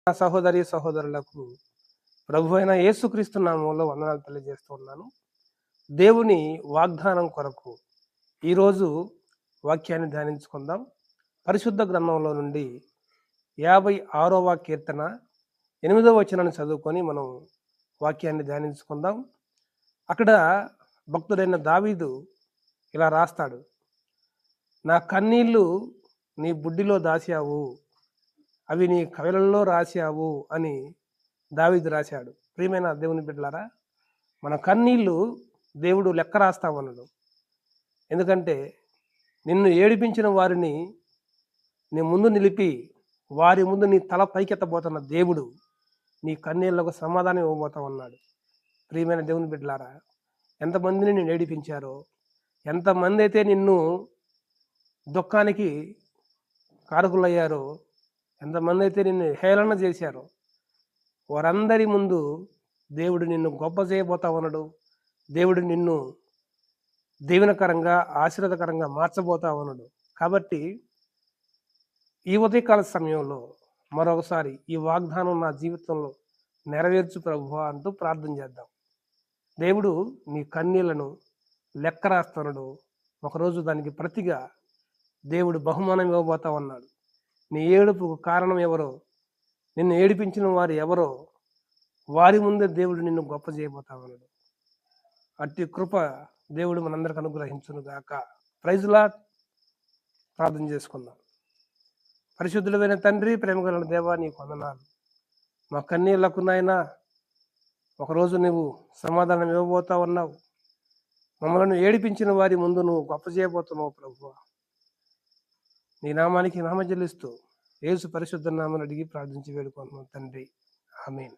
నా సహోదరి సహోదరులకు ప్రభు అయిన యేసుక్రీస్తు నామంలో వందనాలు తెలియజేస్తూ ఉన్నాను. దేవుని వాగ్దానం కొరకు ఈరోజు వాక్యాన్ని ధ్యానించుకుందాం. పరిశుద్ధ గ్రంథంలో నుండి 56వ కీర్తన 8వ వచనాన్ని చదువుకొని మనం వాక్యాన్ని ధ్యానించుకుందాం. అక్కడ భక్తుడైన దావీదు ఇలా రాస్తాడు, నా కన్నీళ్లు నీ బుడ్డిలో దాచావు, అవి నీ కవిలలో రాశావు అని దావీదు రాశాడు. ప్రియమైన దేవుని బిడ్డలారా, మన కన్నీళ్లు దేవుడు లెక్క రాస్తామన్నాడు. ఎందుకంటే నిన్ను ఏడిపించిన వారిని నీ ముందు నిలిపి వారి ముందు నీ తల పైకెత్తబోతున్న దేవుడు నీ కన్నీళ్లకు సమాధానం ఇవ్వబోతా ఉన్నాడు. ప్రియమైన దేవుని బిడ్డలారా, ఎంతమందిని నేను ఏడిపించారో, ఎంతమంది అయితే నిన్ను దుఃఖానికి కారకులయ్యారో, ఎంతమంది అయితే నిన్ను హేళన చేశారో, వారందరి ముందు దేవుడు నిన్ను గొప్ప చేయబోతా ఉన్నాడు. దేవుడు నిన్ను దీవెనకరంగా ఆశీర్వాదకరంగా మార్చబోతా ఉన్నాడు. కాబట్టి ఈ ఉదయకాల సమయంలో మరొకసారి ఈ వాగ్దానం నా జీవితంలో నెరవేర్చు ప్రభువా అంటూ ప్రార్థన చేద్దాం. దేవుడు నీ కన్నీళ్లను లెక్క రాస్తున్నాడు. ఒకరోజు దానికి ప్రతిగా దేవుడు బహుమానం ఇవ్వబోతా ఉన్నాడు. నీ ఏడుపుకు కారణం ఎవరో, నిన్ను ఏడిపించిన వారు ఎవరో, వారి ముందే దేవుడు నిన్ను గొప్ప చేయబోతా ఉన్నాడు. అట్టి కృప దేవుడు మనందరికి అనుగ్రహించును గాక. Praise lord. ప్రార్థన చేసుకుందాం. పరిశుద్ధులైన తండ్రి, ప్రేమగల దేవా, నీకు వందనాలు. మా కన్నీళ్లకు నాయనా ఒకరోజు నువ్వు సమాధానం ఇవ్వబోతా ఉన్నావు. మమ్మల్ని ఏడిపించిన వారి ముందు నువ్వు గొప్ప చేయబోతున్నావు ప్రభువా. నీ నామానికి నామ చెల్లిస్తూ యేసు పరిశుద్ధ నామమున అడిగి ప్రార్థించి వేడుకుంటున్నాను తండ్రి. ఆమేన్.